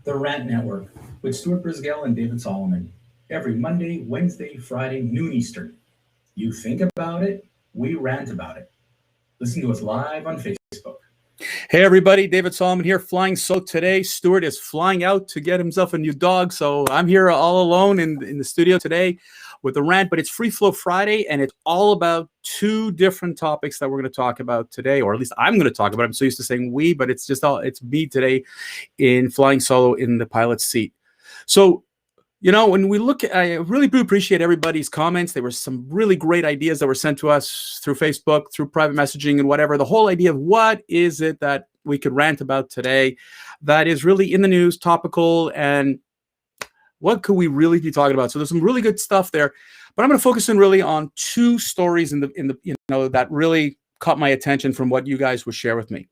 The Rant Network with Stuart Brisgell and David Solomon. Every Monday, Wednesday, Friday, noon Eastern. You think about it, we rant about it. Listen to us live on Facebook. Hey everybody, David Solomon here, flying solo today. Stuart is flying out to get himself a new dog, so I'm here all alone in the studio today with the rant, but it's Free Flow Friday, and it's all about two different topics that we're going to talk about today, or at least I'm going to talk about. I'm so used to saying we, but it's me today in flying solo in the pilot's seat. So, you know, when we look at, I really do appreciate everybody's comments. There were some really great ideas that were sent to us through Facebook, through private messaging and whatever. The whole idea of what is it that we could rant about today that is really in the news, topical, and what could we really be talking about? So there's some really good stuff there, but I'm going to focus in really on two stories in the that really caught my attention from what you guys would share with me.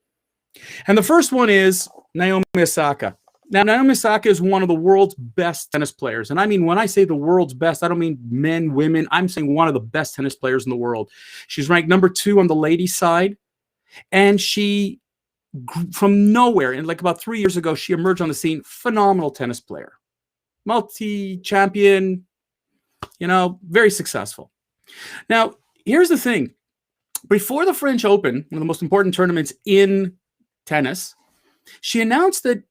And the first one is Naomi Osaka. Now, Naomi Osaka is one of the world's best tennis players. And I mean, when I say the world's best, I don't mean men, women. I'm saying one of the best tennis players in the world. She's ranked number 2 on the ladies' side. And she, from nowhere, and like about 3 years ago, she emerged on the scene. Phenomenal tennis player. Multi-champion, very successful. Now, here's the thing. Before the French Open, one of the most important tournaments in tennis, she announced that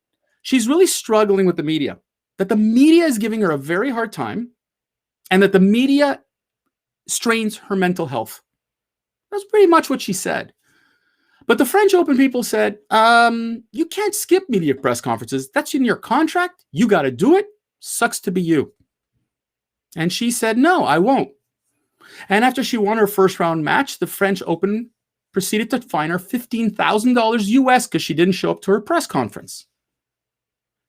she's really struggling with the media, that the media is giving her a very hard time, and that the media strains her mental health. That's pretty much what she said. But the French Open people said, you can't skip media press conferences. That's in your contract. You got to do it. Sucks to be you. And she said, no, I won't. And after she won her first round match, the French Open proceeded to fine her $15,000 US because she didn't show up to her press conference.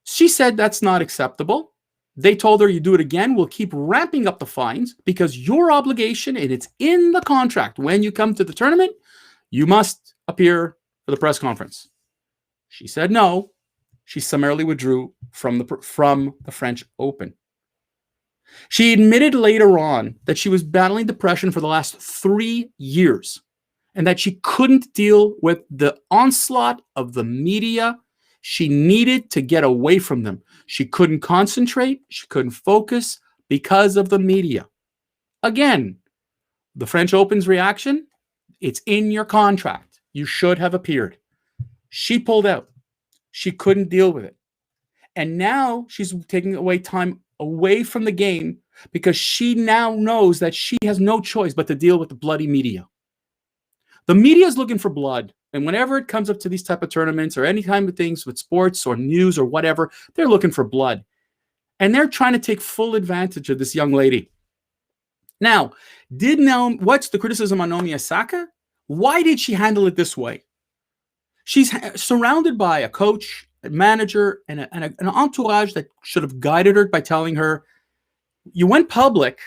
She said that's not acceptable. They told her, you do it again, we'll keep ramping up the fines because your obligation, and it's in the contract, when you come to the tournament, you must appear for the press conference. She said no. She summarily withdrew from the French Open. She admitted later on that she was battling depression for the last 3 years and that she couldn't deal with the onslaught of the media. She needed to get away from them. She couldn't concentrate. She couldn't focus because of the media. Again, the French Open's reaction, it's in your contract. You should have appeared. She pulled out. She couldn't deal with it. And now she's taking away time away from the game because she now knows that she has no choice but to deal with the bloody media. The media is looking for blood. And whenever it comes up to these type of tournaments or any kind of things with sports or news or whatever, they're looking for blood. And they're trying to take full advantage of this young lady. Now, what's the criticism on Naomi Osaka? Why did she handle it this way? She's surrounded by a coach, a manager, and an entourage that should have guided her by telling her, you went public.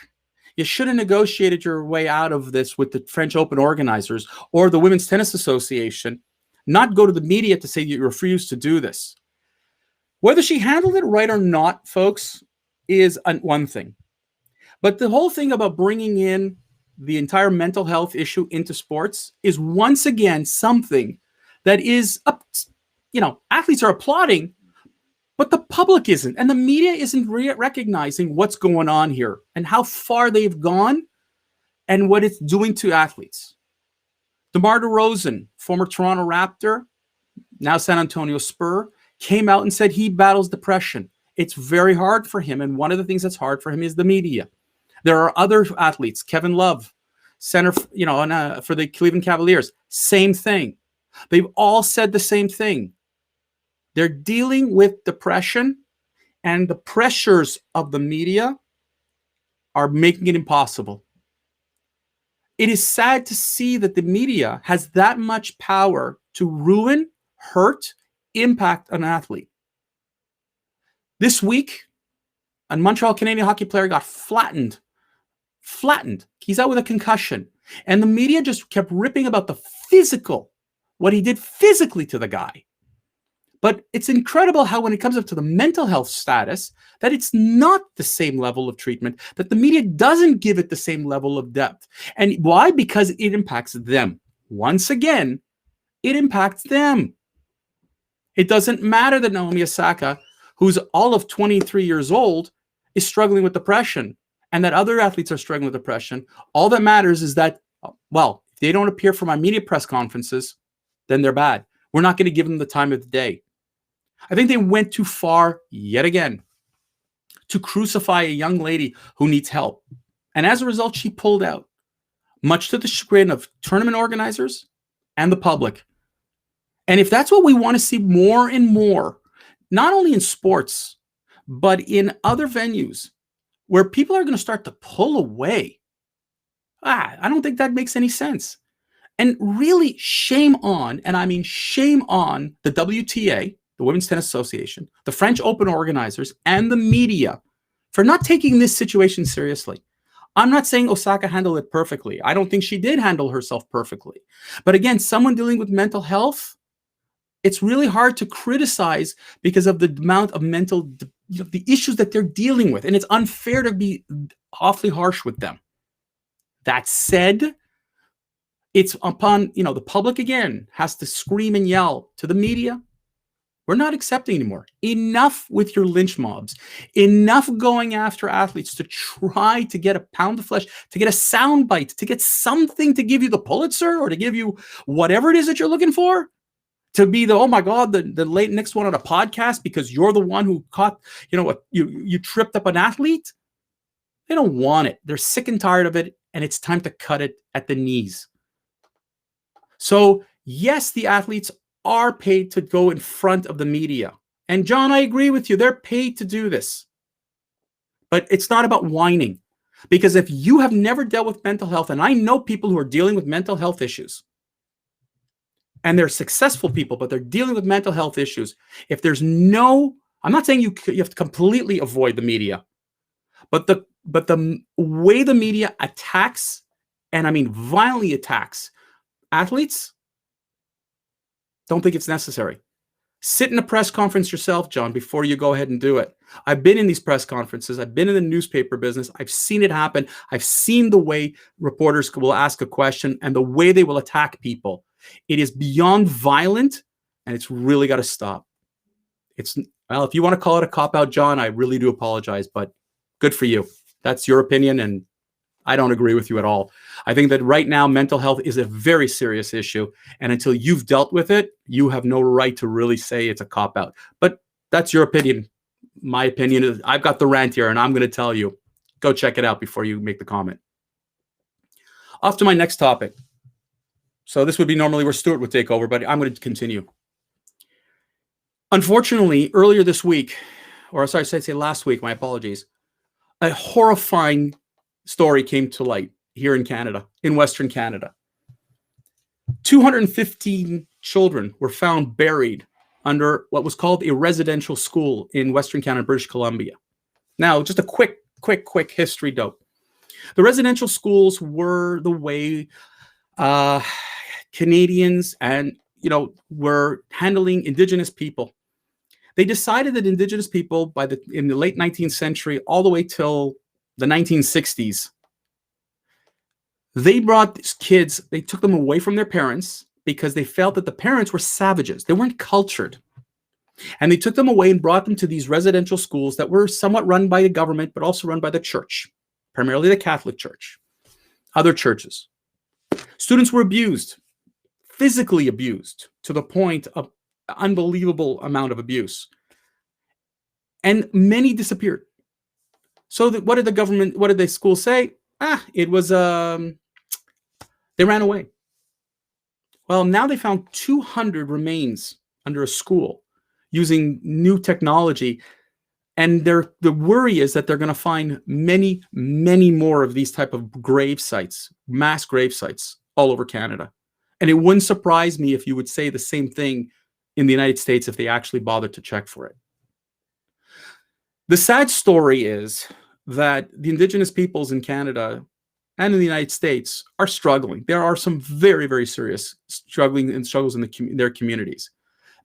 You should have negotiated your way out of this with the French Open organizers or the Women's Tennis Association, not go to the media to say you refuse to do this. Whether she handled it right or not, folks, is one thing. But the whole thing about bringing in the entire mental health issue into sports is once again something that is, athletes are applauding, but the public isn't, and the media isn't recognizing what's going on here and how far they've gone and what it's doing to athletes. DeMar DeRozan, former Toronto Raptor, now San Antonio Spur, came out and said he battles depression. It's very hard for him, and one of the things that's hard for him is the media. There are other athletes, Kevin Love, center, for the Cleveland Cavaliers, same thing. They've all said the same thing. They're dealing with depression, and the pressures of the media are making it impossible. It is sad to see that the media has that much power to ruin, hurt, impact an athlete. This week, a Montreal Canadian hockey player got flattened. He's out with a concussion. And the media just kept ripping about what he did physically to the guy. But it's incredible how when it comes up to the mental health status, that it's not the same level of treatment, that the media doesn't give it the same level of depth. And why? Because it impacts them. Once again, it impacts them. It doesn't matter that Naomi Osaka, who's all of 23 years old is struggling with depression, and that other athletes are struggling with depression. All that matters is that, well, if they don't appear for my media press conferences, then they're bad. We're not going to give them the time of the day. I think they went too far yet again to crucify a young lady who needs help. And as a result, she pulled out, much to the chagrin of tournament organizers and the public. And if that's what we want to see more and more, not only in sports, but in other venues where people are going to start to pull away, I don't think that makes any sense. And really, shame on, and I mean shame on the WTA, the Women's Tennis Association, the French Open organizers, and the media for not taking this situation seriously. I'm not saying Osaka handled it perfectly. I don't think she did handle herself perfectly. But again, someone dealing with mental health, it's really hard to criticize because of the amount of the issues that they're dealing with. And it's unfair to be awfully harsh with them. That said, it's upon, the public again has to scream and yell to the media. We're not accepting anymore. Enough with your lynch mobs. Enough going after athletes to try to get a pound of flesh, to get a soundbite, to get something to give you the Pulitzer or to give you whatever it is that you're looking for. To be the, oh my God, the late next one on a podcast because you're the one who caught, you tripped up an athlete. They don't want it. They're sick and tired of it, and it's time to cut it at the knees. So yes, the athletes are paid to go in front of the media. And John, I agree with you. They're paid to do this. But it's not about whining. Because if you have never dealt with mental health, and I know people who are dealing with mental health issues, and they're successful people, but they're dealing with mental health issues. If there's I'm not saying you have to completely avoid the media, but the way the media attacks, and I mean violently attacks athletes, don't think it's necessary. Sit in a press conference yourself, John, before you go ahead and do it. I've been in these press conferences. I've been in the newspaper business. I've seen it happen. I've seen the way reporters will ask a question and the way they will attack people. It is beyond violent, and it's really got to stop. If you want to call it a cop-out, John, I really do apologize, but good for you. That's your opinion, and I don't agree with you at all. I think that right now, mental health is a very serious issue, and until you've dealt with it, you have no right to really say it's a cop-out. But that's your opinion. My opinion is I've got the rant here, and I'm going to tell you. Go check it out before you make the comment. Off to my next topic. So this would be normally where Stuart would take over, but I'm going to continue. Unfortunately, earlier this week, or sorry, I should say last week, my apologies, a horrifying story came to light here in Canada, in Western Canada. 215 children were found buried under what was called a residential school in Western Canada, British Columbia. Now, just a quick history note. The residential schools were the way Canadians and were handling Indigenous people. They decided that Indigenous people in the late 19th century, all the way till the 1960s, they brought these kids, they took them away from their parents because they felt that the parents were savages. They weren't cultured. And they took them away and brought them to these residential schools that were somewhat run by the government, but also run by the church, primarily the Catholic Church, other churches. Students were abused, physically abused, to the point of unbelievable amount of abuse. And many disappeared. So what did the school say? It was, they ran away. Well, now they found 200 remains under a school using new technology. And the worry is that they're going to find many, many more of these type of grave sites, mass grave sites all over Canada. And it wouldn't surprise me if you would say the same thing in the United States if they actually bothered to check for it. The sad story is that the Indigenous peoples in Canada and in the United States are struggling. There are some very, very serious struggles in their communities.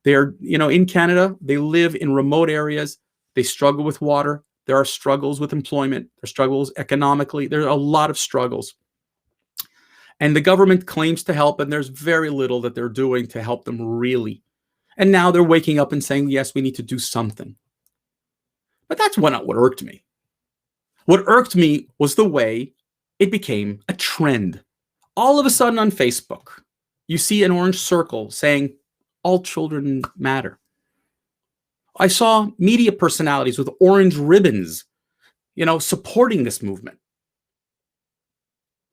They are, in Canada, they live in remote areas. They struggle with water. There are struggles with employment. There are struggles economically. There are a lot of struggles. And the government claims to help, and there's very little that they're doing to help them really. And now they're waking up and saying, yes, we need to do something. But that's not what irked me. What irked me was the way it became a trend. All of a sudden on Facebook, you see an orange circle saying, all children matter. I saw media personalities with orange ribbons, supporting this movement.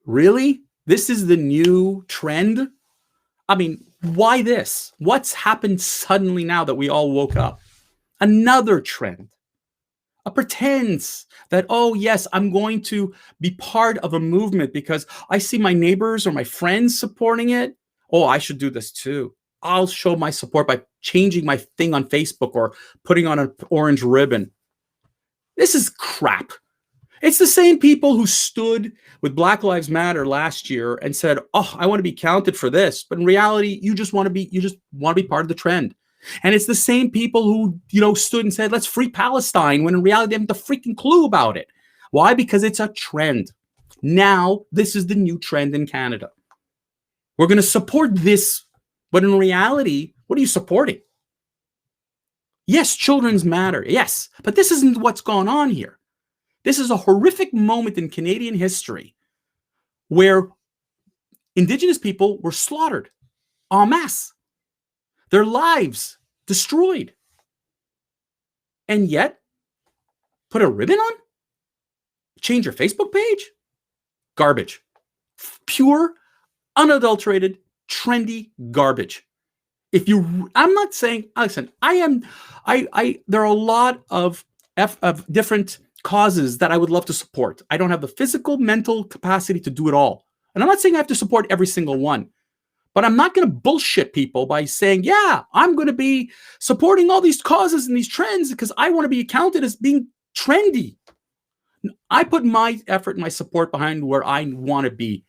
Really? This is the new trend? I mean, why this? What's happened suddenly now that we all woke up? Another trend. A pretense that, oh, yes, I'm going to be part of a movement because I see my neighbors or my friends supporting it. Oh, I should do this too. I'll show my support by changing my thing on Facebook or putting on an orange ribbon. This is crap. It's the same people who stood with Black Lives Matter last year and said, "Oh, I want to be counted for this." But in reality, you just want to be part of the trend. And it's the same people who, stood and said, "Let's free Palestine," when in reality they haven't a freaking clue about it. Why? Because it's a trend. Now, this is the new trend in Canada. We're going to support this, but in reality, what are you supporting? Yes, children's matter. Yes, but this isn't what's going on here. This is a horrific moment in Canadian history where Indigenous people were slaughtered en masse, their lives destroyed. And yet, put a ribbon on? Change your Facebook page? Garbage. Pure, unadulterated, trendy garbage. I'm not saying, listen, there are a lot of different causes that I would love to support. I don't have the physical, mental capacity to do it all. And I'm not saying I have to support every single one, but I'm not going to bullshit people by saying, yeah, I'm going to be supporting all these causes and these trends because I want to be counted as being trendy. I put my effort and my support behind where I want to be.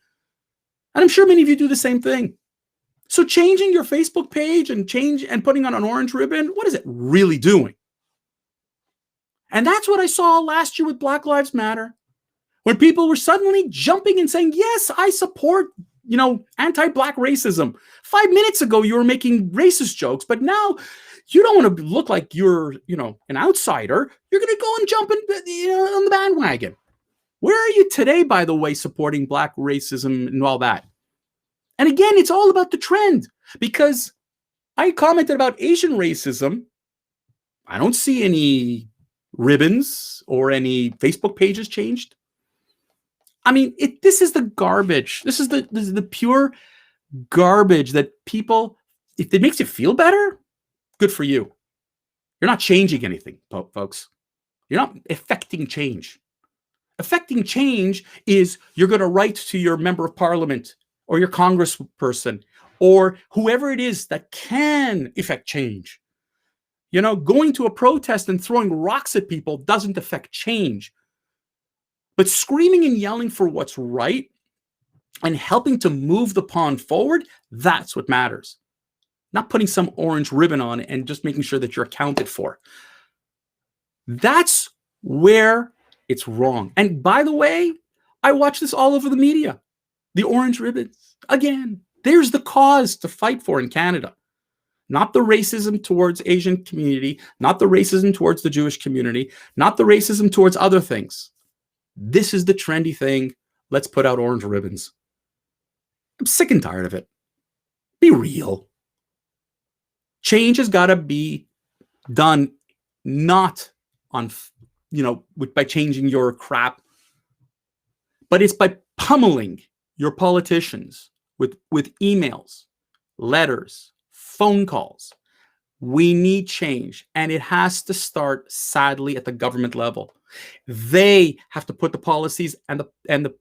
And I'm sure many of you do the same thing. So changing your Facebook page and putting on an orange ribbon, what is it really doing? And that's what I saw last year with Black Lives Matter, when people were suddenly jumping and saying, yes, I support, anti-Black racism. 5 minutes ago, you were making racist jokes, but now you don't want to look like you're, an outsider. You're going to go and jump on the bandwagon. Where are you today, by the way, supporting Black racism and all that? And again, it's all about the trend, because I commented about Asian racism. I don't see any ribbons or any Facebook pages changed. I mean, this is the garbage. This is the pure garbage that people, if it makes you feel better, good for you. You're not changing anything, folks. You're not affecting change. Affecting change is you're going to write to your member of parliament or your congressperson or whoever it is that can affect change. Going to a protest and throwing rocks at people doesn't affect change. But screaming and yelling for what's right and helping to move the pond forward, that's what matters. Not putting some orange ribbon on and just making sure that you're accounted for. That's where it's wrong. And by the way, I watch this all over the media. The orange ribbons. Again, there's the cause to fight for in Canada. Not the racism towards Asian community, not the racism towards the Jewish community, not the racism towards other things. This is the trendy thing. Let's put out orange ribbons. I'm sick and tired of it. Be real. Change has got to be done not on, by changing your crap, but it's by pummeling your politicians with emails, letters, phone calls. We need change, and it has to start, sadly, at the government level. They have to put the policies and the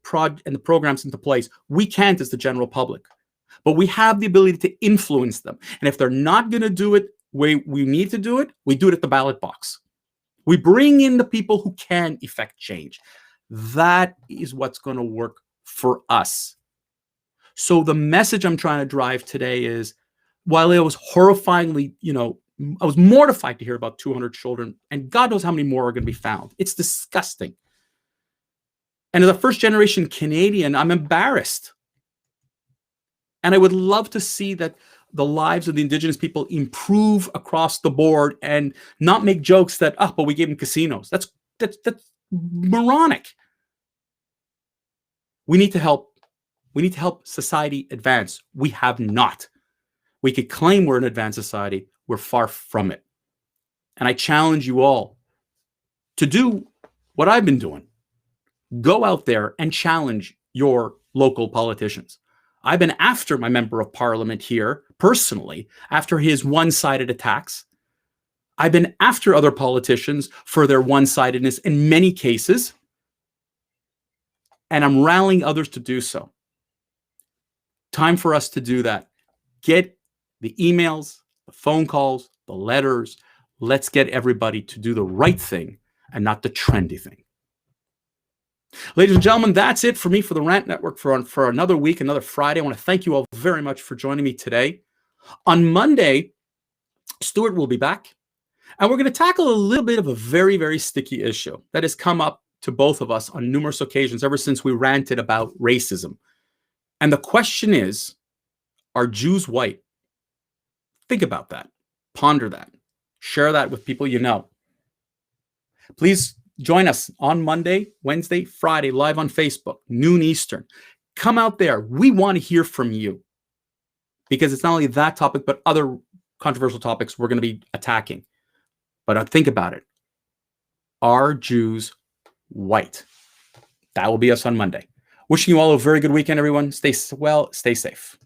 programs into place. We can't as the general public, but we have the ability to influence them. And if they're not going to do it where we need to do it, we do it at the ballot box. We bring in the people who can effect change. That is what's going to work for us. So the message I'm trying to drive today is, while it was horrifyingly, I was mortified to hear about 200 children, and God knows how many more are going to be found. It's disgusting. And as a first-generation Canadian, I'm embarrassed. And I would love to see that the lives of the indigenous people improve across the board and not make jokes that, but we gave them casinos. That's moronic. We need to help. We need to help society advance. We have not. We could claim we're an advanced society. We're far from it. And I challenge you all to do what I've been doing. Go out there and challenge your local politicians. I've been after my member of parliament here personally after his one-sided attacks. I've been after other politicians for their one-sidedness in many cases. And I'm rallying others to do so. Time for us to do that. Get the emails, the phone calls, the letters. Let's get everybody to do the right thing and not the trendy thing. Ladies and gentlemen, that's it for me for the Rant Network for another week, another Friday. I want to thank you all very much for joining me today. On Monday, Stuart will be back, and we're going to tackle a little bit of a very, very sticky issue that has come up to both of us on numerous occasions ever since we ranted about racism. And the question is, are Jews white? Think about that. Ponder that. Share that with people you know. Please join us on Monday, Wednesday, Friday, live on Facebook, noon Eastern. Come out there. We want to hear from you because it's not only that topic, but other controversial topics we're going to be attacking. But think about it. Are Jews white? That will be us on Monday. Wishing you all a very good weekend, everyone. Stay well, stay safe.